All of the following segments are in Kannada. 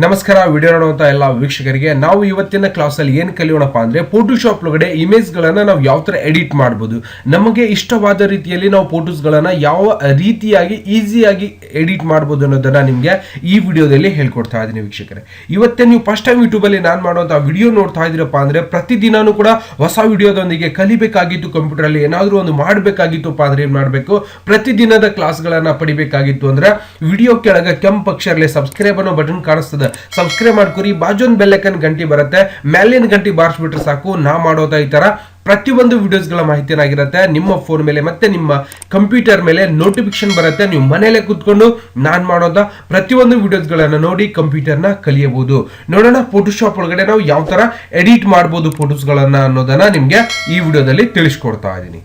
ನಮಸ್ಕಾರ. ವಿಡಿಯೋ ನೋಡುವಂತ ಎಲ್ಲ ವೀಕ್ಷಕರಿಗೆ ನಾವು ಇವತ್ತಿನ ಕ್ಲಾಸಲ್ಲಿ ಏನು ಕಲಿಯೋಣಪ್ಪ ಅಂದ್ರೆ ಫೋಟೋಶಾಪ್ ಒಳಗಡೆ ಇಮೇಜ್ಗಳನ್ನು ನಾವು ಯಾವ ತರ ಎಡಿಟ್ ಮಾಡಬಹುದು, ನಮಗೆ ಇಷ್ಟವಾದ ರೀತಿಯಲ್ಲಿ ನಾವು ಫೋಟೋಸ್ಗಳನ್ನು ಯಾವ ರೀತಿಯಾಗಿ ಈಸಿಯಾಗಿ ಎಡಿಟ್ ಮಾಡಬಹುದು ಅನ್ನೋದನ್ನ ನಿಮಗೆ ಈ ವಿಡಿಯೋದಲ್ಲಿ ಹೇಳ್ಕೊಡ್ತಾ ಇದ್ದೀನಿ ವೀಕ್ಷಕರೇ. ಇವತ್ತೇ ನೀವು ಫಸ್ಟ್ ಟೈಮ್ ಯೂಟ್ಯೂಬಲ್ಲಿ ನಾನು ಮಾಡುವಂತಹ ವಿಡಿಯೋ ನೋಡ್ತಾ ಇದ್ದೀರಪ್ಪ ಅಂದ್ರೆ ಪ್ರತಿದಿನಾನು ಕೂಡ ಹೊಸ ವಿಡಿಯೋದೊಂದಿಗೆ ಕಲಿಬೇಕಾಗಿತ್ತು, ಕಂಪ್ಯೂಟರಲ್ಲಿ ಏನಾದರೂ ಒಂದು ಮಾಡಬೇಕಾಗಿತ್ತುಪ್ಪ ಅಂದ್ರೆ ಏನು ಮಾಡಬೇಕು, ಪ್ರತಿದಿನದ ಕ್ಲಾಸ್ಗಳನ್ನು ಪಡಿಬೇಕಾಗಿತ್ತು ಅಂದ್ರೆ ವಿಡಿಯೋ ಕೆಳಗೆ ಕೆಂಪು ಅಕ್ಷರದಲ್ಲಿ ಸಬ್ಸ್ಕ್ರೈಬ್ ಅನ್ನೋ ಬಟನ್ ಕಾಣಿಸ್ತದೆ, ಸಬ್ಸ್ಕ್ರೈಬ್ ಮಾಡ್ಕೊರಿ. ಬಾಜು ಬೆಲ್ ಐಕಾನ್ ಗಂಟೆ ಬರುತ್ತೆ, ಮೇಲಿನ ಗಂಟೆ ಬಾರಿಸ್ಬಿಟ್ರೆ ಸಾಕು. ನಾ ಮಾಡೋದ ಈ ತರ ಪ್ರತಿಯೊಂದು ವಿಡಿಯೋಸ್ಗಳ ಮಾಹಿತಿನಾಗಿರುತ್ತೆ ನಿಮ್ಮ ಫೋನ್ ಮೇಲೆ ಮತ್ತೆ ನಿಮ್ಮ ಕಂಪ್ಯೂಟರ್ ಮೇಲೆ ನೋಟಿಫಿಕೇಶನ್ ಬರುತ್ತೆ. ನೀವು ಮನೆಯಲ್ಲೇ ಕೂತ್ಕೊಂಡು ನಾನು ಮಾಡೋದ ಪ್ರತಿಯೊಂದು ವಿಡಿಯೋಸ್ಗಳನ್ನು ನೋಡಿ ಕಂಪ್ಯೂಟರ್ನ ಕಲಿಯಬಹುದು. ನೋಡೋಣ ಫೋಟೋಶಾಪ್ ಒಳಗಡೆ ನಾವು ಯಾವ ತರ ಎಡಿಟ್ ಮಾಡಬಹುದು ಫೋಟೋಸ್ಗಳನ್ನ ಅನ್ನೋದನ್ನ ನಿಮ್ಗೆ ಈ ವಿಡಿಯೋದಲ್ಲಿ ತಿಳಿಸ್ಕೊಡ್ತಾ ಇದ್ದೀನಿ.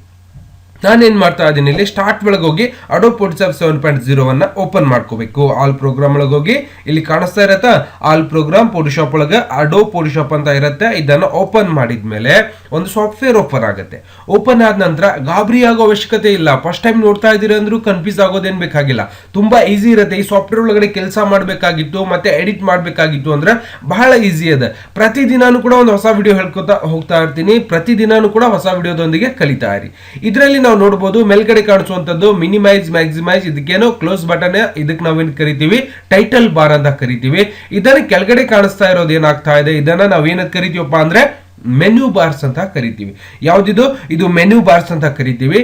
ನಾನೇನ್ ಮಾಡ್ತಾ ಇದ್ದೀನಿ, ಇಲ್ಲಿ ಸ್ಟಾರ್ಟ್ ಒಳಗೆ ಹೋಗಿ ಅಡೋಬ್ ಫೋಟೋಶಾಪ್ 7.0 ಅನ್ನ ಓಪನ್ ಮಾಡ್ಕೋಬೇಕು. ಆಲ್ ಪ್ರೋಗ್ರಾಮ್ ಒಳಗೆ ಹೋಗಿ ಇಲ್ಲಿ ಕಾಣಿಸ್ತಾ ಇರತ್ತಾ ಆಲ್ ಪ್ರೋಗ್ರಾಮ್ ಫೋಟೋಶಾಪ್ ಒಳಗೆ ಅಡೋಬ್ ಫೋಟೋಶಾಪ್ ಅಂತ ಇರುತ್ತೆ. ಇದನ್ನ ಓಪನ್ ಮಾಡಿದ್ಮೇಲೆ ಒಂದು ಸಾಫ್ಟ್ವೇರ್ ಓಪನ್ ಆಗುತ್ತೆ. ಓಪನ್ ಆದ ನಂತರ ಗಾಬರಿ ಆಗೋ ಅವಶ್ಯಕತೆ ಇಲ್ಲ. ಫಸ್ಟ್ ಟೈಮ್ ನೋಡ್ತಾ ಇದ್ದೀರಿ ಅಂದ್ರೂ ಕನ್ಫ್ಯೂಸ್ ಆಗೋದೇನ್ ಬೇಕಾಗಿಲ್ಲ, ತುಂಬಾ ಈಸಿ ಇರುತ್ತೆ. ಈ ಸಾಫ್ಟ್ವೇರ್ ಒಳಗಡೆ ಕೆಲಸ ಮಾಡಬೇಕಾಗಿತ್ತು ಮತ್ತೆ ಎಡಿಟ್ ಮಾಡಬೇಕಾಗಿತ್ತು ಅಂದ್ರೆ ಬಹಳ ಈಸಿ ಇದೆ. ಪ್ರತಿದಿನಾನು ಕೂಡ ಒಂದು ಹೊಸ ವಿಡಿಯೋ ಹೇಳ್ಕೊತಾ ಹೋಗ್ತಾ ಇರ್ತೀನಿ, ಪ್ರತಿದಿನಾನು ಕೂಡ ಹೊಸ ವಿಡಿಯೋದೊಂದಿಗೆ ಕಲಿತಾ ಇರಿ. ಇದರಲ್ಲಿ ನಾವು ನೋಡಬಹುದು ಮೇಲ್ಗಡೆ ಕಾಣಿಸುವಂತದ್ದು ಮಿನಿಮೈಸ್ ಮ್ಯಾಕ್ಸಿಮೈಸ್, ಇದಕ್ಕೇನೋ ಕ್ಲೋಸ್ ಬಟನ್, ಇದಕ್ಕೆ ನಾವೇನ್ ಕರಿತೀವಿ ಟೈಟಲ್ ಬಾರ್ ಅಂತ ಕರಿತೀವಿ. ಇದನ್ನ ಕೆಳಗಡೆ ಕಾಣಿಸ್ತಾ ಇರೋದು ಏನಾಗ್ತಾ ಇದೆ, ಇದನ್ನ ನಾವೇನ ಕರಿತೀವಪ್ಪ ಅಂದ್ರೆ ಮೆನ್ಯೂ ಬಾರ್ಸ್ ಅಂತ ಕರಿತೀವಿ. ಯಾವ್ದಿದು, ಇದು ಮೆನ್ಯೂ ಬಾರ್ಸ್ ಅಂತ ಕರಿತೀವಿ.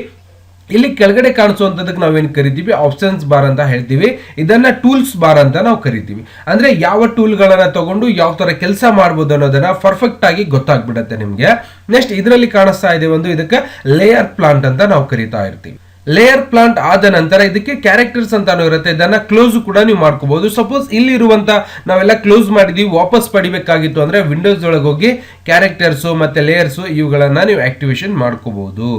ಇಲ್ಲಿ ಕೆಳಗಡೆ ಕಾಣಿಸುವಂತದಕ್ಕೆ ನಾವೇನು ಕರಿತೀವಿ ಆಪ್ಷನ್ಸ್ ಬಾರ್ ಅಂತ ಹೇಳ್ತೀವಿ. ಇದನ್ನ ಟೂಲ್ಸ್ ಬಾರ್ ಅಂತ ನಾವು ಕರಿತೀವಿ. ಅಂದ್ರೆ ಯಾವ ಟೂಲ್ ಗಳನ್ನ ತಗೊಂಡು ಯಾವ ತರ ಕೆಲಸ ಮಾಡಬಹುದು ಅನ್ನೋದನ್ನ ಪರ್ಫೆಕ್ಟ್ ಆಗಿ ಗೊತ್ತಾಗ್ಬಿಡತ್ತೆ ನಿಮ್ಗೆ. ನೆಕ್ಸ್ಟ್ ಇದರಲ್ಲಿ ಕಾಣಿಸ್ತಾ ಇದೆ ಒಂದು, ಇದಕ್ಕೆ ಲೇಯರ್ ಪ್ಲಾಂಟ್ ಅಂತ ನಾವು ಕರಿತಾ ಇರ್ತೀವಿ. ಲೇಯರ್ ಪ್ಲಾಂಟ್ ಆದ ನಂತರ ಇದಕ್ಕೆ ಕ್ಯಾರೆಕ್ಟರ್ಸ್ ಅಂತಾನು ಇರುತ್ತೆ, ಇದನ್ನ ಕ್ಲೋಸ್ ಕೂಡ ನೀವು ಮಾಡ್ಕೋಬಹುದು. ಸಪೋಸ್ ಇಲ್ಲಿ ಇರುವಂತ ನಾವೆಲ್ಲ ಕ್ಲೋಸ್ ಮಾಡಿದೀವಿ, ವಾಪಸ್ ಪಡಿಬೇಕಾಗಿತ್ತು ಅಂದ್ರೆ ವಿಂಡೋಸ್ ಒಳಗೆ ಹೋಗಿ ಕ್ಯಾರೆಕ್ಟರ್ಸ್ ಮತ್ತೆ ಲೇಯರ್ಸ್ ಇವುಗಳನ್ನ ನೀವು ಆಕ್ಟಿವೇಶನ್ ಮಾಡ್ಕೋಬಹುದು.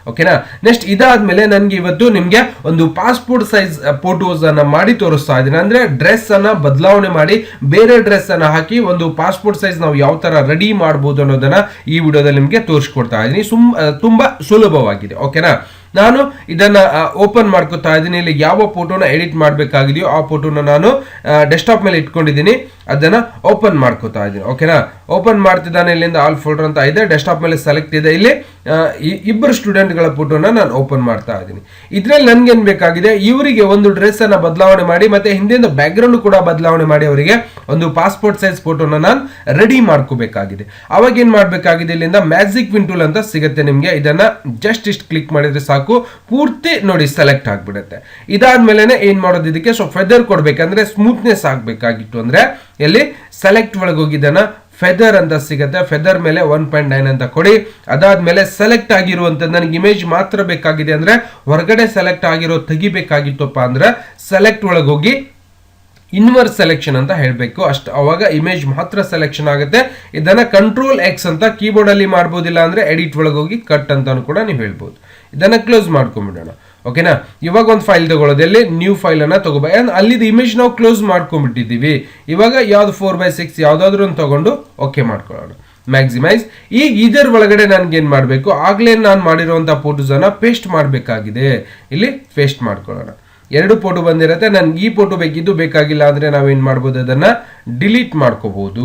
ಓಕೆನಾ. ನೆಕ್ಸ್ಟ್ ಇದಾದ್ಮೇಲೆ ನನ್ಗೆ ಇವತ್ತು ನಿಮ್ಗೆ ಒಂದು ಪಾಸ್ಪೋರ್ಟ್ ಸೈಜ್ ಫೋಟೋಸ್ ಅನ್ನ ಮಾಡಿ ತೋರಿಸ್ತಾ ಇದ್ದೀನಿ. ಅಂದ್ರೆ ಡ್ರೆಸ್ ಅನ್ನ ಬದಲಾವಣೆ ಮಾಡಿ ಬೇರೆ ಡ್ರೆಸ್ ಅನ್ನ ಹಾಕಿ ಒಂದು ಪಾಸ್ಪೋರ್ಟ್ ಸೈಜ್ ನಾವು ಯಾವ ತರ ರೆಡಿ ಮಾಡಬಹುದು ಅನ್ನೋದನ್ನ ಈ ವಿಡಿಯೋದಲ್ಲಿ ನಿಮ್ಗೆ ತೋರಿಸ್ಕೊಡ್ತಾ ಇದ್ದೀನಿ. ತುಂಬಾ ಸುಲಭವಾಗಿದೆ. ಓಕೆನಾ. ನಾನು ಇದನ್ನ ಓಪನ್ ಮಾಡ್ಕೊತಾ ಇದ್ದೀನಿ. ಇಲ್ಲಿ ಯಾವ ಫೋಟೋನ ಎಡಿಟ್ ಮಾಡಬೇಕಾಗಿದೆಯೋ ಆ ಫೋಟೋನ ನಾನು ಡೆಸ್ಕ್ಟಾಪ್ ಮೇಲೆ ಇಟ್ಕೊಂಡಿದ್ದೀನಿ, ಅದನ್ನ ಓಪನ್ ಮಾಡ್ಕೋತಾ ಇದ್ದೀನಿ. ಓಕೆನಾ. ಓಪನ್ ಮಾಡ್ತಿದ್ದಾನೆ. ಇಲ್ಲಿಂದ ಆಲ್ ಫೋಲ್ಡರ್ ಅಂತ ಇದೆ, ಡೆಸ್ಕ್ಟಾಪ್ ಮೇಲೆ ಸೆಲೆಕ್ಟ್ ಇದೆ. ಇಲ್ಲಿ ಇಬ್ಬರು ಸ್ಟೂಡೆಂಟ್ ಗಳ ಫೋಟೋನ ನಾನು ಓಪನ್ ಮಾಡ್ತಾ ಇದ್ದೀನಿ. ಇದ್ರಲ್ಲಿ ನನ್ಗೆ ಏನ್ ಬೇಕಾಗಿದೆ, ಇವರಿಗೆ ಒಂದು ಡ್ರೆಸ್ ಅನ್ನ ಬದಲಾವಣೆ ಮಾಡಿ ಮತ್ತೆ ಹಿಂದಿನ ಬ್ಯಾಕ್ ಗ್ರೌಂಡ್ ಕೂಡ ಬದಲಾವಣೆ ಮಾಡಿ ಅವರಿಗೆ ಒಂದು ಪಾಸ್ಪೋರ್ಟ್ ಸೈಜ್ ಫೋಟೋನ ನಾನು ರೆಡಿ ಮಾಡ್ಕೋಬೇಕಾಗಿದೆ. ಅವಾಗ ಏನ್ ಮಾಡ್ಬೇಕಾಗಿದೆ, ಇಲ್ಲಿಂದ ಮ್ಯಾಜಿಕ್ ವಿನ್ ಟೂಲ್ ಅಂತ ಸಿಗುತ್ತೆ ನಿಮ್ಗೆ. ಇದನ್ನ ಜಸ್ಟ್ ಇಷ್ಟು ಕ್ಲಿಕ್ ಮಾಡಿದ್ರೆ ಸಾಕು, ಪೂರ್ತಿ ನೋಡಿ ಸೆಲೆಕ್ಟ್ ಆಗ್ಬಿಡುತ್ತೆ. ಇದಾದ್ಮೇಲೆ ಏನ್ ಮಾಡೋದು, ಇದಕ್ಕೆ ಸೊ ಫೆದರ್ ಕೊಡ್ಬೇಕಂದ್ರೆ ಸ್ಮೂತ್ನೆಸ್ ಆಗ್ಬೇಕಾಗಿತ್ತು ಅಂದ್ರೆ ಇಲ್ಲಿ ಸೆಲೆಕ್ಟ್ ಒಳಗೆ ಹೋಗಿದ್ದಾನ ಫೆದರ್ ಅಂತ ಸಿಗುತ್ತೆ. ಫೆದರ್ ಮೇಲೆ 1.9 ಅಂತ ಕೊಡಿ. ಅದಾದ್ಮೇಲೆ ಸೆಲೆಕ್ಟ್ ಆಗಿರುವಂತದ್ದು ನನಗೆ ಇಮೇಜ್ ಮಾತ್ರ ಬೇಕಾಗಿದೆ ಅಂದ್ರೆ ಹೊರಗಡೆ ಸೆಲೆಕ್ಟ್ ಆಗಿರೋ ತೆಗಿಬೇಕಾಗಿತ್ತಪ್ಪ ಅಂದ್ರೆ ಸೆಲೆಕ್ಟ್ ಒಳಗೆ ಹೋಗಿ ಇನ್ವರ್ಸ್ ಸೆಲೆಕ್ಷನ್ ಅಂತ ಹೇಳಬೇಕು. ಅಷ್ಟು ಅವಾಗ ಇಮೇಜ್ ಮಾತ್ರ ಸೆಲೆಕ್ಷನ್ ಆಗುತ್ತೆ. ಇದನ್ನ ಕಂಟ್ರೋಲ್ ಎಕ್ಸ್ ಅಂತ ಕೀಬೋರ್ಡ್ ಅಲ್ಲಿ ಮಾಡಬಹುದಿಲ್ಲ ಅಂದ್ರೆ ಎಡಿಟ್ ಒಳಗೆ ಹೋಗಿ ಕಟ್ ಅಂತಾನು ಕೂಡ ನೀವು ಹೇಳ್ಬೋದು. ಇದನ್ನ ಕ್ಲೋಸ್ ಮಾಡ್ಕೊಂಡ್ಬಿಡೋಣ. ಓಕೆನಾ. ಇವಾಗ ಒಂದು ಫೈಲ್ ತಗೊಳ್ಳೋದಲ್ಲಿ ನ್ಯೂ ಫೈಲ್ ಅನ್ನ ತಗೋಬೇಕು. ಅಲ್ಲಿದ್ದು ಇಮೇಜ್ ನಾವು ಕ್ಲೋಸ್ ಮಾಡ್ಕೊಂಡ್ಬಿಟ್ಟಿದ್ದೀವಿ. ಇವಾಗ ಯಾವ್ದು 4:6 ಯಾವ್ದಾದ್ರು ಒಂದು ತಗೊಂಡು ಓಕೆ ಮಾಡ್ಕೊಳ್ಳೋಣ. ಮ್ಯಾಕ್ಸಿಮೈಸ್. ಈಗ ಇದರ ಒಳಗಡೆ ನನ್ಗೆ ಏನ್ ಮಾಡ್ಬೇಕು, ಆಗ್ಲೇ ನಾನು ಮಾಡಿರುವಂತಹ ಫೋಟೋಸ್ ಅನ್ನ ಪೇಸ್ಟ್ ಮಾಡಬೇಕಾಗಿದೆ. ಇಲ್ಲಿ ಪೇಸ್ಟ್ ಮಾಡ್ಕೊಳ್ಳೋಣ. ಎರಡು ಫೋಟೋ ಬಂದಿರುತ್ತೆ. ನನ್ಗೆ ಈ ಫೋಟೋ ಬೇಕಿದ್ದು ಬೇಕಾಗಿಲ್ಲ ಅಂದ್ರೆ ನಾವೇನ್ ಮಾಡ್ಬೋದು, ಅದನ್ನ ಡಿಲೀಟ್ ಮಾಡ್ಕೋಬಹುದು.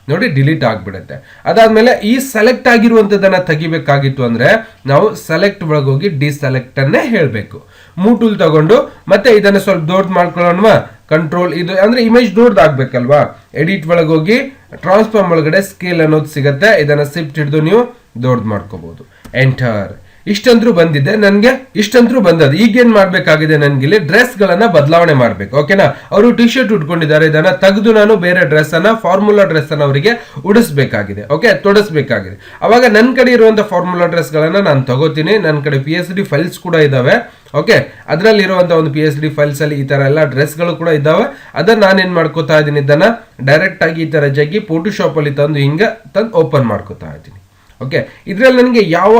ನೋಡಿ ಡಿಲೀಟ್ ಆಗ್ಬಿಡುತ್ತೆ. ಅದಾದ್ಮೇಲೆ ಈ ಸೆಲೆಕ್ಟ್ ಆಗಿರುವಂತದನ್ನ ತೆಗಿಬೇಕಾಗಿತ್ತು ಅಂದ್ರೆ ನಾವು ಸೆಲೆಕ್ಟ್ ಒಳಗೆ ಹೋಗಿ ಡಿಸೆಲೆಕ್ಟ್ ಅನ್ನೇ ಹೇಳ್ಬೇಕು. ಮೂಟೂಲ್ ತಗೊಂಡು ಮತ್ತೆ ಇದನ್ನ ಸ್ವಲ್ಪ ದೊಡ್ಡ ಮಾಡ್ಕೊಳ್ಳೋಣವಾ. ಕಂಟ್ರೋಲ್ ಇದು ಅಂದ್ರೆ ಇಮೇಜ್ ದೊಡ್ಡದಾಗ್ಬೇಕಲ್ವಾ. ಎಡಿಟ್ ಒಳಗೆ ಹೋಗಿ ಟ್ರಾನ್ಸ್ಫಾರ್ಮ್ ಒಳಗಡೆ ಸ್ಕೇಲ್ ಅನ್ನೋದು ಸಿಗುತ್ತೆ. ಇದನ್ನ ಶಿಫ್ಟ್ ಹಿಡಿದು ನೀವು ದೊಡ್ಡ ಮಾಡ್ಕೋಬಹುದು. ಎಂಟರ್. ಇಷ್ಟಂದ್ರೂ ಬಂದಿದೆ ನನ್ಗೆ, ಇಷ್ಟಂದ್ರೂ ಬಂದದ್ದು. ಈಗೇನ್ ಮಾಡ್ಬೇಕಾಗಿದೆ, ನನ್ಗೆ ಇಲ್ಲಿ ಡ್ರೆಸ್ ಗಳನ್ನ ಬದಲಾವಣೆ ಮಾಡ್ಬೇಕು. ಓಕೆನಾ. ಅವರು ಟಿ ಶರ್ಟ್ ಉಟ್ಕೊಂಡಿದ್ದಾರೆ, ಇದನ್ನ ತೆಗೆದು ನಾನು ಬೇರೆ ಡ್ರೆಸ್ ಅನ್ನ ಫಾರ್ಮುಲಾ ಡ್ರೆಸ್ ಅನ್ನ ಅವರಿಗೆ ಉಡಿಸ್ಬೇಕಾಗಿದೆ. ಓಕೆ, ತೊಡಸ್ಬೇಕಾಗಿದೆ. ಅವಾಗ ನನ್ನ ಕಡೆ ಇರುವಂತ ಫಾರ್ಮುಲಾ ಡ್ರೆಸ್ ಗಳನ್ನ ನಾನು ತಗೋತೀನಿ. ನನ್ನ ಕಡೆ PSD ಫೈಲ್ಸ್ ಕೂಡ ಇದಾವೆ. ಓಕೆ, ಅದರಲ್ಲಿ ಇರುವಂತ ಒಂದು PSD ಫೈಲ್ಸ್ ಅಲ್ಲಿ ಈ ತರ ಎಲ್ಲ ಡ್ರೆಸ್ ಗಳು ಕೂಡ ಇದಾವೆ. ಅದನ್ನ ನಾನೇನ್ ಮಾಡ್ಕೋತಾ ಇದ್ದೀನಿ, ಇದನ್ನ ಡೈರೆಕ್ಟ್ ಆಗಿ ಈ ತರ ಜಗ್ಗಿ ಫೋಟೋಶಾಪ್ ಅಲ್ಲಿ ತಂದು ಹಿಂಗ ತಂದು ಓಪನ್ ಮಾಡ್ಕೋತಾ ಇದ್ದೀನಿ. ಓಕೆ, ಇದರಲ್ಲಿ ನನಗೆ ಯಾವ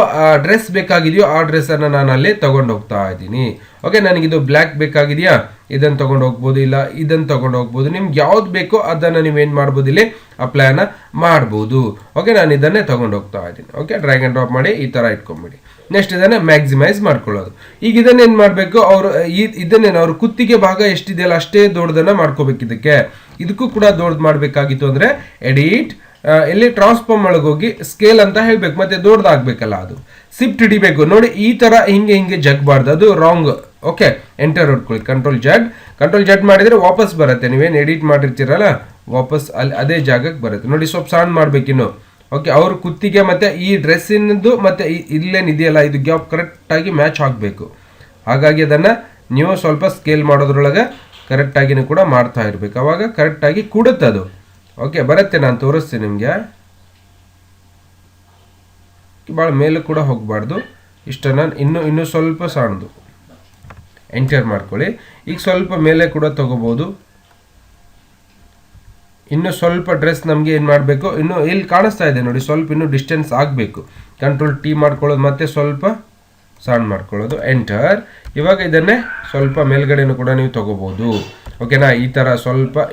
ಡ್ರೆಸ್ ಬೇಕಾಗಿದೆಯೋ ಆ ಡ್ರೆಸ್ಸನ್ನು ನಾನು ಅಲ್ಲಿ ತಗೊಂಡು ಹೋಗ್ತಾ ಇದ್ದೀನಿ. ಓಕೆ, ನನಗಿದು ಬ್ಲ್ಯಾಕ್ ಬೇಕಾಗಿದೆಯಾ, ಇದನ್ನು ತಗೊಂಡು ಹೋಗ್ಬೋದು, ಇಲ್ಲ ಇದನ್ನು ತಗೊಂಡು ಹೋಗ್ಬೋದು. ನಿಮ್ಗೆ ಯಾವ್ದು ಬೇಕೋ ಅದನ್ನು ನೀವೇನು ಮಾಡ್ಬೋದು, ಇಲ್ಲಿ ಅಪ್ಲೈನ ಮಾಡ್ಬೋದು. ಓಕೆ, ನಾನು ಇದನ್ನೇ ತಗೊಂಡು ಹೋಗ್ತಾ ಇದ್ದೀನಿ. ಓಕೆ, ಡ್ರ್ಯಾಗ್ ಆ್ಯಂಡ್ ಡ್ರಾಪ್ ಮಾಡಿ ಈ ಥರ ಇಟ್ಕೊಂಬಿಡಿ. ನೆಕ್ಸ್ಟ್ ಇದನ್ನು ಮ್ಯಾಕ್ಸಿಮೈಸ್ ಮಾಡ್ಕೊಳ್ಳೋದು. ಈಗ ಇದನ್ನೇನು ಮಾಡಬೇಕು, ಅವರು ಇದನ್ನೇನು ಅವ್ರ ಕುತ್ತಿಗೆ ಭಾಗ ಎಷ್ಟಿದೆಯಲ್ಲ ಅಷ್ಟೇ ದೊಡ್ಡದನ್ನು ಮಾಡ್ಕೋಬೇಕು. ಇದಕ್ಕೂ ಕೂಡ ದೊಡ್ಡದು ಮಾಡಬೇಕಾಗಿತ್ತು ಅಂದರೆ ಎಡಿಟ್ ಇಲ್ಲಿ ಟ್ರಾನ್ಸ್ಫಾರ್ಮ್ ಒಳಗೆ ಹೋಗಿ ಸ್ಕೇಲ್ ಅಂತ ಹೇಳ್ಬೇಕು, ಮತ್ತೆ ದೊಡ್ಡದಾಗಬೇಕಲ್ಲ, ಅದು ಶಿಫ್ಟ್ ಹಿಡಿಬೇಕು. ನೋಡಿ ಈ ಥರ ಹಿಂಗೆ ಜಗ್ಬಾರ್ದು, ಅದು ರಾಂಗ್. ಓಕೆ, ಎಂಟರ್ ಹೊಡ್ಕೊಳ್ಳಿ, ಕಂಟ್ರೋಲ್ ಜಡ್ ಮಾಡಿದರೆ ವಾಪಸ್ ಬರುತ್ತೆ. ನೀವೇನು ಎಡಿಟ್ ಮಾಡಿರ್ತೀರಲ್ಲ ವಾಪಸ್ ಅಲ್ಲಿ ಅದೇ ಜಾಗಕ್ಕೆ ಬರುತ್ತೆ. ನೋಡಿ ಸ್ವಲ್ಪ ಸಣ್ಣ ಮಾಡ್ಬೇಕಿನ್ನು. ಓಕೆ, ಅವ್ರ ಕುತ್ತಿಗೆ ಮತ್ತು ಈ ಡ್ರೆಸ್ಸಿನದು ಮತ್ತು ಇಲ್ಲೇನಿದೆಯಲ್ಲ ಇದು ಗ್ಯಾಪ್ ಕರೆಕ್ಟಾಗಿ ಮ್ಯಾಚ್ ಆಗಬೇಕು. ಹಾಗಾಗಿ ಅದನ್ನು ನೀವು ಸ್ವಲ್ಪ ಸ್ಕೇಲ್ ಮಾಡೋದ್ರೊಳಗೆ ಕರೆಕ್ಟಾಗಿನೂ ಕೂಡ ಮಾಡ್ತಾ ಇರಬೇಕು, ಅವಾಗ ಕರೆಕ್ಟಾಗಿ ಕೂಡುತ್ತೆ ಅದು. ಓಕೆ, ಬರುತ್ತೆ, ನಾನು ತೋರಿಸ್ತೀನಿ ನಿಮಗೆ. ಭಾಳ ಮೇಲೆ ಕೂಡ ಹೋಗಬಾರ್ದು, ಇಷ್ಟನ್ನು ಇನ್ನೂ ಸ್ವಲ್ಪ ಸಣ್ಣದು ಎಂಟರ್ ಮಾಡ್ಕೊಳ್ಳಿ. ಈಗ ಸ್ವಲ್ಪ ಮೇಲೆ ಕೂಡ ತಗೋಬೋದು. ಇನ್ನು ಸ್ವಲ್ಪ ಡ್ರೆಸ್ ನಮಗೆ ಏನು ಮಾಡಬೇಕು, ಇನ್ನು ಇಲ್ಲಿ ಕಾಣಿಸ್ತಾ ಇದೆ ನೋಡಿ, ಸ್ವಲ್ಪ ಇನ್ನೂ ಡಿಸ್ಟೆನ್ಸ್ ಆಗಬೇಕು. ಕಂಟ್ರೋಲ್ ಟಿ ಮಾಡ್ಕೊಳ್ಳೋದು, ಮತ್ತೆ ಸ್ವಲ್ಪ ಸಣ್ಣ ಮಾಡ್ಕೊಳ್ಳೋದು, ಎಂಟರ್. ಇವಾಗ ಇದನ್ನೇ ಸ್ವಲ್ಪ ಮೇಲ್ಗಡೆನೂ ಕೂಡ ನೀವು ತಗೋಬೋದು. ಓಕೆನಾ, ಈ ಥರ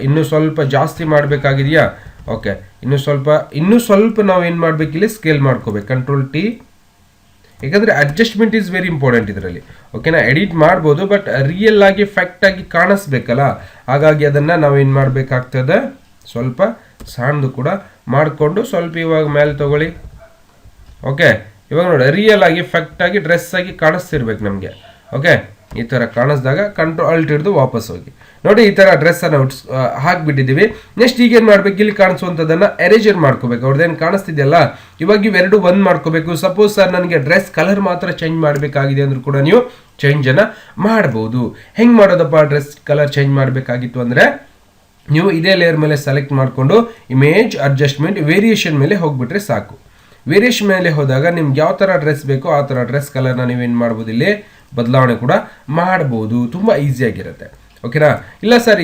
ಇನ್ನೂ ಸ್ವಲ್ಪ ಜಾಸ್ತಿ ಮಾಡಬೇಕಾಗಿದೆಯಾ. ಓಕೆ, ಇನ್ನೂ ಸ್ವಲ್ಪ ನಾವು ಏನು ಮಾಡಬೇಕು, ಇಲ್ಲಿ ಸ್ಕೇಲ್ ಮಾಡ್ಕೋಬೇಕು. ಕಂಟ್ರೋಲ್ ಟಿ, ಯಾಕಂದರೆ ಅಡ್ಜಸ್ಟ್ಮೆಂಟ್ ಈಸ್ ವೆರಿ ಇಂಪಾರ್ಟೆಂಟ್ ಇದರಲ್ಲಿ. ಓಕೆನಾ, ಎಡಿಟ್ ಮಾಡ್ಬೋದು, ಬಟ್ ರಿಯಲ್ ಆಗಿ ಫ್ಯಾಕ್ಟಾಗಿ ಕಾಣಿಸ್ಬೇಕಲ್ಲ, ಹಾಗಾಗಿ ಅದನ್ನು ನಾವೇನು ಮಾಡಬೇಕಾಗ್ತದೆ, ಸ್ವಲ್ಪ ಸಣ್ಣದು ಕೂಡ ಮಾಡಿಕೊಂಡು ಸ್ವಲ್ಪ ಇವಾಗ ಮೇಲೆ ತಗೊಳ್ಳಿ. ಓಕೆ, ಇವಾಗ ನೋಡಿ ರಿಯಲ್ ಆಗಿ ಫ್ಯಾಕ್ಟಾಗಿ ಡ್ರೆಸ್ ಆಗಿ ಕಾಣಿಸ್ತಿರ್ಬೇಕು ನಮಗೆ. ಓಕೆ, ಈ ಥರ ಕಾಣಿಸ್ದಾಗ ಕಂಟ್ರೋಲ್ ಆಲ್ಟ್ ಹಿಡಿದು ವಾಪಸ್ ಹೋಗಿ ನೋಡಿ, ಈ ಥರ ಡ್ರೆಸ್ಸನ್ನು ಹಾಕಿಬಿಟ್ಟಿದ್ದೀವಿ. ನೆಕ್ಸ್ಟ್ ಈಗೇನು ಮಾಡಬೇಕು, ಇಲ್ಲಿ ಕಾಣಿಸುವಂಥದ್ದನ್ನು ಎರೇಜರ್ ಮಾಡ್ಕೋಬೇಕು. ಅವ್ರದ್ದೇನು ಕಾಣಿಸ್ತಿದೆಯಲ್ಲ, ಇವಾಗ ಇವೆರಡು ಒಂದು ಮಾಡ್ಕೋಬೇಕು. ಸಪೋಸ್ ಸರ್ ನನಗೆ ಡ್ರೆಸ್ ಕಲರ್ ಮಾತ್ರ ಚೇಂಜ್ ಮಾಡಬೇಕಾಗಿದೆ ಅಂದರೂ ಕೂಡ ನೀವು ಚೇಂಜನ್ನು ಮಾಡ್ಬೋದು. ಹೆಂಗೆ ಮಾಡೋದಪ್ಪ ಡ್ರೆಸ್ ಕಲರ್ ಚೇಂಜ್ ಮಾಡಬೇಕಾಗಿತ್ತು ಅಂದರೆ, ನೀವು ಇದೇ ಲೇಯರ್ ಮೇಲೆ ಸೆಲೆಕ್ಟ್ ಮಾಡಿಕೊಂಡು ಇಮೇಜ್ ಅಡ್ಜಸ್ಟ್ಮೆಂಟ್ ವೇರಿಯೇಷನ್ ಮೇಲೆ ಹೋಗ್ಬಿಟ್ರೆ ಸಾಕು. ವೇರಿಯೇಷನ್ ಮೇಲೆ ಹೋದಾಗ ನಿಮ್ಗೆ ಯಾವ ಥರ ಡ್ರೆಸ್ ಬೇಕೋ ಆ ಥರ ಡ್ರೆಸ್ ಕಲರ್ನ ನೀವೇನು ಮಾಡ್ಬೋದು, ಇಲ್ಲಿ ಬದಲಾವಣೆ ಕೂಡ ಮಾಡ್ಬೋದು. ತುಂಬ ಈಸಿಯಾಗಿರುತ್ತೆ. ಓಕೆನಾ, ಇಲ್ಲ ಸರ್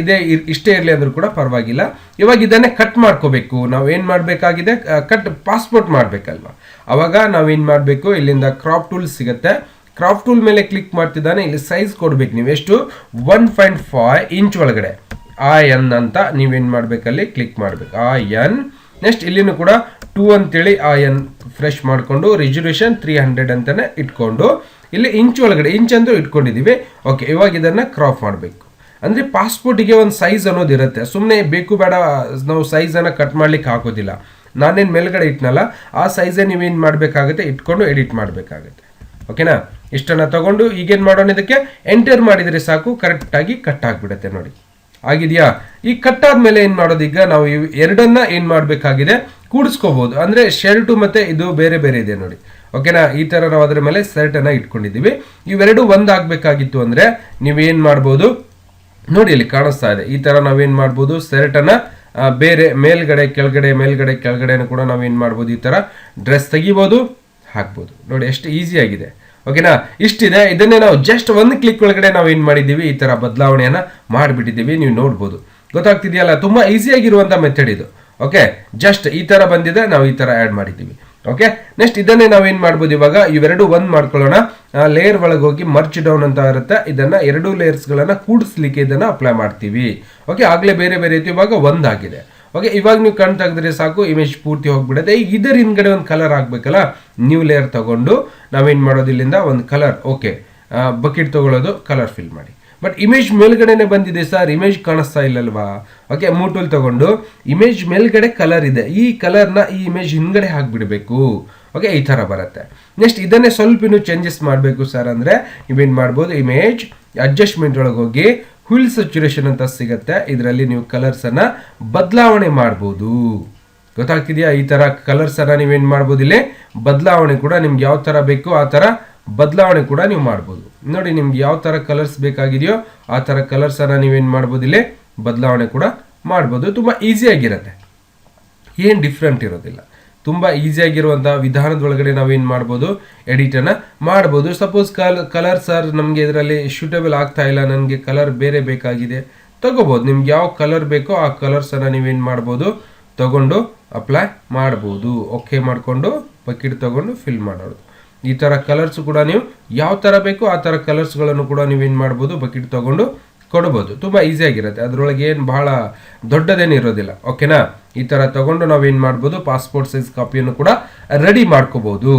ಇಷ್ಟೇ ಇರಲಿ ಅಂದರೂ ಕೂಡ ಪರವಾಗಿಲ್ಲ. ಇವಾಗ ಇದನ್ನೇ ಕಟ್ ಮಾಡ್ಕೋಬೇಕು. ನಾವು ಏನು ಮಾಡಬೇಕಾಗಿದೆ, ಪಾಸ್ಪೋರ್ಟ್ ಮಾಡಬೇಕಲ್ವ. ಅವಾಗ ನಾವೇನು ಮಾಡಬೇಕು, ಇಲ್ಲಿಂದ ಕ್ರಾಪ್ ಟೂಲ್ ಸಿಗುತ್ತೆ. ಕ್ರಾಪ್ ಟೂಲ್ ಮೇಲೆ ಕ್ಲಿಕ್ ಮಾಡ್ತಿದ್ದಾನೆ, ಇಲ್ಲಿ ಸೈಜ್ ಕೊಡಬೇಕು ನೀವು ಎಷ್ಟು, 1.5 ಇಂಚ್ ಒಳಗಡೆ IN ಅಂತ ನೀವೇನು ಮಾಡಬೇಕಲ್ಲಿ ಕ್ಲಿಕ್ ಮಾಡಬೇಕು, IN. ನೆಕ್ಸ್ಟ್ ಇಲ್ಲಿನೂ ಕೂಡ 2 ಅಂತೇಳಿ IN ಫ್ರೆಶ್ ಮಾಡಿಕೊಂಡು ರೆಸಲ್ಯೂಷನ್ 300 ಅಂತಲೇ ಇಟ್ಕೊಂಡು ಇಲ್ಲಿ ಇಂಚ್ ಒಳಗಡೆ ಇಂಚ್ ಅಂತೂ ಇಟ್ಕೊಂಡಿದ್ದೀವಿ. ಓಕೆ, ಇವಾಗ ಇದನ್ನು ಕ್ರಾಪ್ ಮಾಡಬೇಕು. ಅಂದರೆ ಪಾಸ್ಪೋರ್ಟಿಗೆ ಒಂದು ಸೈಜ್ ಅನ್ನೋದು ಇರುತ್ತೆ, ಸುಮ್ಮನೆ ಬೇಕು ಬೇಡ ನಾವು ಸೈಜನ್ನು ಕಟ್ ಮಾಡ್ಲಿಕ್ಕೆ ಹಾಕೋದಿಲ್ಲ. ನಾನೇನು ಮೇಲ್ಗಡೆ ಇಟ್ನಲ್ಲ ಆ ಸೈಜೇ ನೀವೇನು ಮಾಡಬೇಕಾಗುತ್ತೆ, ಇಟ್ಕೊಂಡು ಎಡಿಟ್ ಮಾಡಬೇಕಾಗುತ್ತೆ. ಓಕೆನಾ, ಇಷ್ಟನ್ನು ತಗೊಂಡು ಈಗೇನು ಮಾಡೋಣ, ಇದಕ್ಕೆ ಎಂಟರ್ ಮಾಡಿದರೆ ಸಾಕು, ಕರೆಕ್ಟಾಗಿ ಕಟ್ ಆಗಿಬಿಡುತ್ತೆ. ನೋಡಿ ಆಗಿದೆಯಾ. ಈ ಕಟ್ ಆದ್ಮೇಲೆ ಏನು ಮಾಡೋದು, ಈಗ ನಾವು ಎರಡನ್ನ ಏನು ಮಾಡಬೇಕಾಗಿದೆ, ಕೂಡಿಸ್ಕೋಬಹುದು. ಅಂದರೆ ಶರ್ಟು ಮತ್ತು ಇದು ಬೇರೆ ಬೇರೆ ಇದೆ ನೋಡಿ. ಓಕೆನಾ, ಈ ಥರ ನಾವು ಅದರ ಮೇಲೆ ಶರ್ಟನ್ನು ಇಟ್ಕೊಂಡಿದ್ದೀವಿ. ಇವೆರಡು ಒಂದಾಗಬೇಕಾಗಿತ್ತು ಅಂದರೆ ನೀವೇನು ಮಾಡ್ಬೋದು ನೋಡಿ, ಇಲ್ಲಿ ಕಾಣಿಸ್ತಾ ಇದೆ. ಈ ಥರ ನಾವೇನು ಮಾಡ್ಬೋದು, ಶರ್ಟನ್ನು ಬೇರೆ ಮೇಲ್ಗಡೆ ಕೆಳಗಡೆನೂ ಕೂಡ ನಾವೇನು ಮಾಡ್ಬೋದು, ಈ ಥರ ಡ್ರೆಸ್ ತೆಗಿಬೋದು, ಹಾಕ್ಬೋದು. ನೋಡಿ ಎಷ್ಟು ಈಸಿಯಾಗಿದೆ. ಓಕೆನಾ, ಇಷ್ಟಿದೆ. ಇದನ್ನೇ ನಾವು ಜಸ್ಟ್ ಒಂದು ಕ್ಲಿಕ್ ಒಳಗಡೆ ನಾವು ಏನು ಮಾಡಿದ್ದೀವಿ, ಈ ಥರ ಬದಲಾವಣೆಯನ್ನು ಮಾಡಿಬಿಟ್ಟಿದ್ದೀವಿ. ನೀವು ನೋಡ್ಬೋದು, ಗೊತ್ತಾಗ್ತಿದೆಯಲ್ಲ, ತುಂಬ ಈಸಿಯಾಗಿರುವಂಥ ಮೆಥಡ್ ಇದು. ಓಕೆ, ಜಸ್ಟ್ ಈ ಥರ ಬಂದಿದೆ, ನಾವು ಈ ಥರ ಆ್ಯಡ್ ಮಾಡಿದ್ದೀವಿ. ಓಕೆ, ನೆಕ್ಸ್ಟ್ ಇದನ್ನೇ ನಾವೇನು ಮಾಡ್ಬೋದು, ಇವಾಗ ಇವೆರಡು ಒಂದು ಮಾಡ್ಕೊಳ್ಳೋಣ. ಲೇಯರ್ ಒಳಗೆ ಹೋಗಿ ಮರ್ಚ್ ಡೌನ್ ಅಂತ ಇರುತ್ತೆ, ಇದನ್ನು ಎರಡು ಲೇಯರ್ಸ್ಗಳನ್ನು ಕೂಡಿಸ್ಲಿಕ್ಕೆ ಇದನ್ನು ಅಪ್ಲೈ ಮಾಡ್ತೀವಿ. ಓಕೆ, ಆಗಲೇ ಬೇರೆ ಬೇರೆ ಇತ್ತು, ಇವಾಗ ಒಂದಾಗಿದೆ. ಓಕೆ, ಇವಾಗ ನೀವು ಕಣ್ ತೆಗೆದ್ರೆ ಸಾಕು, ಇಮೇಜ್ ಪೂರ್ತಿ ಹೋಗ್ಬಿಡುತ್ತೆ. ಈಗ ಇದರ ಹಿಂದ್ಗಡೆ ಒಂದು ಕಲರ್ ಆಗಬೇಕಲ್ಲ, ನ್ಯೂ ಲೇಯರ್ ತಗೊಂಡು ನಾವೇನು ಮಾಡೋದು, ಇಲ್ಲಿಂದ ಒಂದು ಕಲರ್, ಓಕೆ ಬಕೆಟ್ ತಗೊಳ್ಳೋದು, ಕಲರ್ ಫಿಲ್ ಮಾಡಿ. ಬಟ್ ಇಮೇಜ್ ಮೇಲ್ಗಡೆನೆ ಬಂದಿದೆ ಸರ್, ಇಮೇಜ್ ಕಾಣಿಸ್ತಾ ಇಲ್ಲಲ್ವಾ. ಓಕೆ, ಮೂಟೂಲ್ ತಗೊಂಡು ಇಮೇಜ್ ಮೇಲ್ಗಡೆ ಕಲರ್ ಇದೆ, ಈ ಕಲರ್ನ ಈ ಇಮೇಜ್ ಹಿಂದ್ಗಡೆ ಹಾಕ್ಬಿಡ್ಬೇಕು. ಓಕೆ, ಈ ಥರ ಬರುತ್ತೆ. ನೆಕ್ಸ್ಟ್ ಇದನ್ನೇ ಸ್ವಲ್ಪ ಇನ್ನೂ ಚೇಂಜಸ್ ಮಾಡಬೇಕು ಸರ್ ಅಂದರೆ ನೀವೇನು ಮಾಡ್ಬೋದು, ಇಮೇಜ್ ಅಡ್ಜಸ್ಟ್ಮೆಂಟ್ ಒಳಗೆ ಹೋಗಿ ಹುಲ್ ಸ್ಯಾಚುರೇಷನ್ ಅಂತ ಸಿಗುತ್ತೆ, ಇದರಲ್ಲಿ ನೀವು ಕಲರ್ಸನ್ನು ಬದಲಾವಣೆ ಮಾಡ್ಬೋದು. ಗೊತ್ತಾಗ್ತಿದೆಯಾ, ಈ ಥರ ಕಲರ್ಸನ್ನು ನೀವೇನು ಮಾಡ್ಬೋದು, ಇಲ್ಲಿ ಬದಲಾವಣೆ ಕೂಡ ನಿಮ್ಗೆ ಯಾವ ಥರ ಬೇಕೋ ಆ ಥರ ಬದಲಾವಣೆ ಕೂಡ ನೀವು ಮಾಡ್ಬೋದು. ನೋಡಿ, ನಿಮ್ಗೆ ಯಾವ ಥರ ಕಲರ್ಸ್ ಬೇಕಾಗಿದೆಯೋ ಆ ಥರ ಕಲರ್ಸನ್ನು ನೀವೇನು ಮಾಡ್ಬೋದು, ಇಲ್ಲಿ ಬದಲಾವಣೆ ಕೂಡ ಮಾಡ್ಬೋದು. ತುಂಬ ಈಸಿಯಾಗಿರುತ್ತೆ, ಏನು ಡಿಫ್ರೆಂಟ್ ಇರೋದಿಲ್ಲ. ತುಂಬ ಈಸಿಯಾಗಿರುವಂಥ ವಿಧಾನದೊಳಗಡೆ ನಾವೇನು ಮಾಡ್ಬೋದು, ಎಡಿಟನ್ನು ಮಾಡ್ಬೋದು. ಸಪೋಸ್ ಕಲರ್ ಸರ್ ನಮಗೆ ಇದರಲ್ಲಿ ಶೂಟೇಬಲ್ ಆಗ್ತಾ ಇಲ್ಲ, ನನಗೆ ಕಲರ್ ಬೇರೆ ಬೇಕಾಗಿದೆ, ತಗೋಬೋದು. ನಿಮ್ಗೆ ಯಾವ ಕಲರ್ ಬೇಕೋ ಆ ಕಲರ್ಸನ್ನು ನೀವೇನು ಮಾಡ್ಬೋದು, ತಗೊಂಡು ಅಪ್ಲೈ ಮಾಡ್ಬೋದು. ಓಕೆ ಮಾಡಿಕೊಂಡು ಬಕೆಟ್ ತಗೊಂಡು ಫಿಲ್ ಮಾಡೋದು. ಈ ಥರ ಕಲರ್ಸ್ ಕೂಡ ನೀವು ಯಾವ ಥರ ಬೇಕು ಆ ಥರ ಕಲರ್ಸ್ಗಳನ್ನು ಕೂಡ ನೀವೇನು ಮಾಡ್ಬೋದು, ಬಕೆಟ್ ತಗೊಂಡು ಕೊಡ್ಬೋದು. ತುಂಬ ಈಸಿಯಾಗಿರುತ್ತೆ, ಅದರೊಳಗೆ ಏನು ಬಹಳ ದೊಡ್ಡದೇನು ಇರೋದಿಲ್ಲ. ಓಕೆನಾ? ಈ ಥರ ತಗೊಂಡು ನಾವೇನು ಮಾಡ್ಬೋದು, ಪಾಸ್ಪೋರ್ಟ್ ಸೈಜ್ ಕಾಪಿಯನ್ನು ಕೂಡ ರೆಡಿ ಮಾಡ್ಕೋಬೋದು.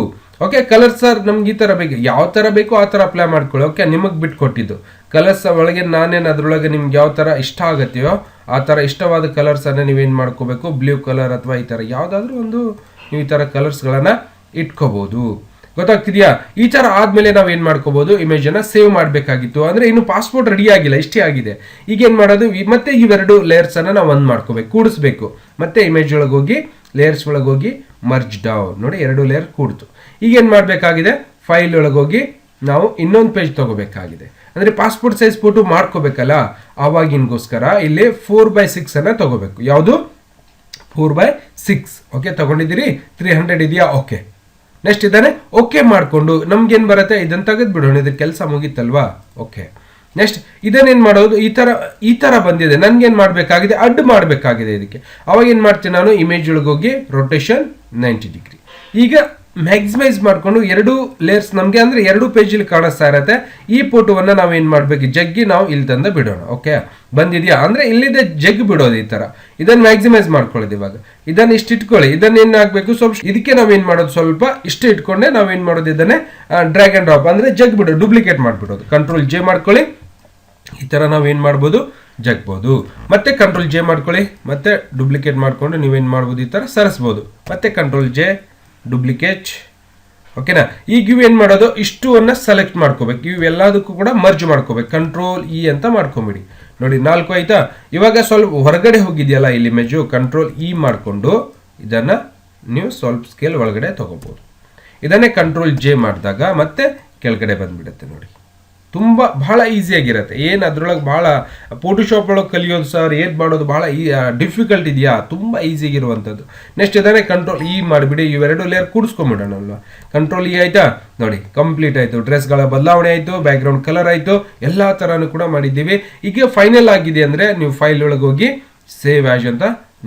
ಓಕೆ, ಕಲರ್ಸ್ ಸರ್ ನಮ್ಗೆ ಈ ಥರ ಬೇಕು, ಯಾವ ಥರ ಬೇಕೋ ಆ ಥರ ಅಪ್ಲೈ ಮಾಡ್ಕೊಳ್ಳಿ. ಓಕೆ, ನಿಮಗೆ ಬಿಟ್ಕೊಟ್ಟಿದ್ದು ಕಲರ್ಸ್ ಒಳಗೆ ನಾನೇನು ಅದರೊಳಗೆ ನಿಮ್ಗೆ ಯಾವ ಥರ ಇಷ್ಟ ಆಗುತ್ತೆಯೋ ಆ ಥರ ಇಷ್ಟವಾದ ಕಲರ್ಸನ್ನು ನೀವೇನು ಮಾಡ್ಕೋಬೇಕು, ಬ್ಲೂ ಕಲರ್ ಅಥವಾ ಈ ಥರ ಯಾವುದಾದ್ರೂ ಒಂದು ನೀವು ಈ ಥರ ಕಲರ್ಸ್ಗಳನ್ನು ಇಟ್ಕೋಬೋದು. ಗೊತ್ತಾಗ್ತಿದೆಯಾ? ಈ ಥರ ಆದಮೇಲೆ ನಾವೇನು ಮಾಡ್ಕೋಬೋದು, ಇಮೇಜನ್ನು ಸೇವ್ ಮಾಡಬೇಕಾಗಿತ್ತು. ಅಂದರೆ ಇನ್ನು ಪಾಸ್ಪೋರ್ಟ್ ರೆಡಿ ಆಗಿಲ್ಲ, ಇಷ್ಟೇ ಆಗಿದೆ. ಈಗೇನು ಮಾಡೋದು, ಮತ್ತೆ ಇವೆರಡು ಲೇಯರ್ಸನ್ನು ನಾವು ಒಂದು ಮಾಡ್ಕೋಬೇಕು, ಕೂಡಿಸ್ಬೇಕು. ಮತ್ತೆ ಇಮೇಜ್ ಒಳಗೆ ಹೋಗಿ ಲೇಯರ್ಸ್ ಒಳಗೆ ಹೋಗಿ ಮರ್ಜ್ ಡೌನ್, ನೋಡಿ 2 ಲೇಯರ್ ಕೂಡ್ತು. ಈಗೇನು ಮಾಡಬೇಕಾಗಿದೆ, ಫೈಲ್ ಒಳಗೆ ಹೋಗಿ ನಾವು ಇನ್ನೊಂದು ಪೇಜ್ ತಗೋಬೇಕಾಗಿದೆ. ಅಂದರೆ ಪಾಸ್ಪೋರ್ಟ್ ಸೈಜ್ ಫೋಟೋ ಮಾಡ್ಕೋಬೇಕಲ್ಲ, ಆವಾಗಿನಗೋಸ್ಕರ ಇಲ್ಲಿ 4/6 ಅನ್ನು ತಗೋಬೇಕು. ಯಾವುದು? 4/6. ಓಕೆ, ತಗೊಂಡಿದ್ದೀರಿ? 300 ಇದೆಯಾ? ಓಕೆ. ನೆಕ್ಸ್ಟ್ ಇದನ್ನೇ ಓಕೆ ಮಾಡಿಕೊಂಡು ನಮ್ಗೇನು ಬರುತ್ತೆ, ಇದನ್ನು ತೆಗೆದು ಬಿಡೋಣ, ಇದು ಕೆಲಸ ಮುಗೀತಲ್ವಾ? ಓಕೆ. ನೆಕ್ಸ್ಟ್ ಇದನ್ನೇನು ಮಾಡೋದು, ಈ ಥರ ಬಂದಿದೆ, ನನಗೇನು ಮಾಡಬೇಕಾಗಿದೆ, ಅಡ್ಡು ಮಾಡಬೇಕಾಗಿದೆ ಇದಕ್ಕೆ. ಅವಾಗ ಏನು ಮಾಡ್ತೀನಿ ನಾನು, ಇಮೇಜ್ ಒಳಗೆ ಹೋಗಿ ರೊಟೇಷನ್ 90 ಡಿಗ್ರಿ. ಈಗ ಮ್ಯಾಕ್ಸಿಮೈಸ್ ಮಾಡಿಕೊಂಡು 2 ಲೇಯರ್ಸ್ ನಮಗೆ ಅಂದರೆ 2 ಪೇಜಲ್ಲಿ ಕಾಣಿಸ್ತಾ ಇರತ್ತೆ. ಈ ಫೋಟೋವನ್ನು ನಾವೇನು ಮಾಡಬೇಕು, ಜಗ್ಗಿ ನಾವು ಇಲ್ಲಿ ತಂದು ಬಿಡೋಣ. ಓಕೆ, ಬಂದಿದೆಯಾ? ಅಂದರೆ ಇಲ್ಲಿದೆ ಜಗ್ಗಿ ಬಿಡೋದು ಈ ಥರ. ಇದನ್ನು ಮ್ಯಾಕ್ಸಿಮೈಸ್ ಮಾಡ್ಕೊಳ್ಳೋದು. ಇವಾಗ ಇದನ್ನು ಇಷ್ಟು ಇಟ್ಕೊಳ್ಳಿ. ಇದನ್ನೇನು ಆಗಬೇಕು, ಸ್ವಲ್ಪ ಇದಕ್ಕೆ ನಾವೇನು ಮಾಡೋದು, ಸ್ವಲ್ಪ ಇಷ್ಟು ಇಟ್ಕೊಂಡೆ ನಾವೇನು ಮಾಡೋದು, ಇದನ್ನೇ ಡ್ರ್ಯಾಗ್ ಆ್ಯಂಡ್ ಡ್ರಾಪ್ ಅಂದರೆ ಜಗ್ ಬಿಡೋದು, ಡೂಪ್ಲಿಕೇಟ್ ಮಾಡಿಬಿಡೋದು. ಕಂಟ್ರೋಲ್ ಜೆ ಮಾಡ್ಕೊಳ್ಳಿ. ಈ ಥರ ನಾವೇನು ಮಾಡ್ಬೋದು, ಜಗ್ಬೋದು. ಮತ್ತೆ ಕಂಟ್ರೋಲ್ ಜೆ ಮಾಡ್ಕೊಳ್ಳಿ, ಮತ್ತೆ ಡೂಪ್ಲಿಕೇಟ್ ಮಾಡಿಕೊಂಡು ನೀವೇನು ಮಾಡ್ಬೋದು, ಈ ಥರ ಸರಿಸ್ಬೋದು. ಮತ್ತೆ ಕಂಟ್ರೋಲ್ ಜೆ, ಡೂಪ್ಲಿಕೇಟ್. ಓಕೆನಾ? ಈಗ ಇವೇನು ಮಾಡೋದು, ಇಷ್ಟುವನ್ನು ಸೆಲೆಕ್ಟ್ ಮಾಡ್ಕೋಬೇಕು. ಇವೆಲ್ಲದಕ್ಕೂ ಕೂಡ ಮರ್ಜ್ ಮಾಡ್ಕೋಬೇಕು. ಕಂಟ್ರೋಲ್ ಇ ಅಂತ ಮಾಡ್ಕೊಂಬಿಡಿ. ನೋಡಿ 4 ಆಯ್ತಾ? ಇವಾಗ ಸ್ವಲ್ಪ ಹೊರಗಡೆ ಹೋಗಿದೆಯಲ್ಲ ಇಲ್ಲಿ ಇಮೇಜು, ಕಂಟ್ರೋಲ್ ಇ ಮಾಡಿಕೊಂಡು ಇದನ್ನು ನೀವು ಸ್ವಲ್ಪ ಸ್ಕೇಲ್ ಒಳಗಡೆ ತಗೋಬೋದು. ಇದನ್ನೇ ಕಂಟ್ರೋಲ್ ಜೆ ಮಾಡಿದಾಗ ಮತ್ತೆ ಕೆಳಗಡೆ ಬಂದುಬಿಡುತ್ತೆ. ನೋಡಿ, ತುಂಬ ಬಹಳ ಈಸಿಯಾಗಿರುತ್ತೆ. ಏನು ಅದರೊಳಗೆ ಭಾಳ ಫೋಟೋಶಾಪ್ ಒಳಗೆ ಕಲಿಯೋದು ಸರ್, ಏನು ಮಾಡೋದು ಭಾಳ ಡಿಫಿಕಲ್ಟ್ ಇದೆಯಾ? ತುಂಬ ಈಸಿಯಾಗಿರುವಂಥದ್ದು. ನೆಕ್ಸ್ಟ್ ಇದನ್ನೇ ಕಂಟ್ರೋಲ್ ಇ ಮಾಡಿಬಿಡಿ. ಇವೆರಡು ಲೇಯರ್ ಕೂಡಿಸ್ಕೊಂಬಿಡೋಣ ಅಲ್ವಾ? ಕಂಟ್ರೋಲ್ ಇ ಆಯಿತಾ? ನೋಡಿ ಕಂಪ್ಲೀಟ್ ಆಯಿತು. ಡ್ರೆಸ್ಗಳ ಬದಲಾವಣೆ ಆಯಿತು, ಬ್ಯಾಕ್ಗ್ರೌಂಡ್ ಕಲರ್ ಆಯಿತು, ಎಲ್ಲ ಥರನೂ ಕೂಡ ಮಾಡಿದ್ದೀವಿ. ಈಗ ಫೈನಲ್ ಆಗಿದೆ ಅಂದರೆ ನೀವು ಫೈಲ್ ಒಳಗೆ ಹೋಗಿ ಸೇವ್ ಆ್ಯಸ್ ಅಂತ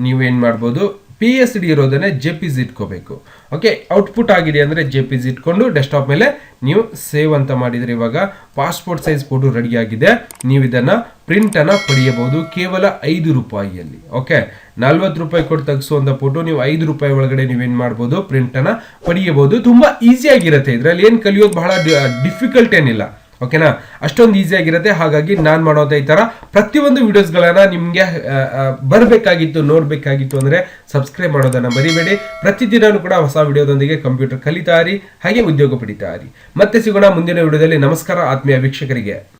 ನೀವೇನು ಮಾಡ್ಬೋದು, PSD ಇರೋದನ್ನೇ JPG ಇಟ್ಕೋಬೇಕು. ಓಕೆ, ಔಟ್ಪುಟ್ ಆಗಿದೆ ಅಂದರೆ JPG ಇಟ್ಕೊಂಡು ಡೆಸ್ಕ್ಟಾಪ್ ಮೇಲೆ ನೀವು ಸೇವ್ ಅಂತ ಮಾಡಿದರೆ ಇವಾಗ ಪಾಸ್ಪೋರ್ಟ್ ಸೈಜ್ ಫೋಟೋ ರೆಡಿ ಆಗಿದೆ. ನೀವು ಇದನ್ನು ಪ್ರಿಂಟನ್ನು ಪಡೆಯಬಹುದು ಕೇವಲ 5 ರೂಪಾಯಿಯಲ್ಲಿ. ಓಕೆ, 40 ರೂಪಾಯಿ ಕೊಟ್ಟು ತೆಗೆಸುವಂಥ ಫೋಟೋ ನೀವು 5 ರೂಪಾಯಿ ಒಳಗಡೆ ನೀವೇನು ಮಾಡ್ಬೋದು, ಪ್ರಿಂಟನ್ನು ಪಡೆಯಬಹುದು. ತುಂಬ ಈಸಿಯಾಗಿರುತ್ತೆ. ಇದರಲ್ಲಿ ಏನು ಕಲಿಯೋದು ಬಹಳ ಡಿಫಿಕಲ್ಟ್ ಏನಿಲ್ಲ. ಓಕೆನಾ? ಅಷ್ಟೊಂದು ಈಸಿಯಾಗಿರುತ್ತೆ. ಹಾಗಾಗಿ ನಾನು ಮಾಡೋಂಥ ಈ ಥರ ಪ್ರತಿಯೊಂದು ವಿಡಿಯೋಸ್ಗಳನ್ನು ನಿಮಗೆ ಬರಬೇಕಾಗಿತ್ತು, ನೋಡಬೇಕಾಗಿತ್ತು ಅಂದರೆ ಸಬ್ಸ್ಕ್ರೈಬ್ ಮಾಡೋದನ್ನು ಮರಿಬೇಡಿ. ಪ್ರತಿದಿನವೂ ಕೂಡ ಹೊಸ ವಿಡಿಯೋದೊಂದಿಗೆ ಕಂಪ್ಯೂಟರ್ ಕಲಿತಾ ಇರಿ, ಹಾಗೆ ಉದ್ಯೋಗ ಪಡಿತಾ ಇರಿ. ಮತ್ತೆ ಸಿಗೋಣ ಮುಂದಿನ ವಿಡಿಯೋದಲ್ಲಿ. ನಮಸ್ಕಾರ ಆತ್ಮೀಯ ವೀಕ್ಷಕರಿಗೆ.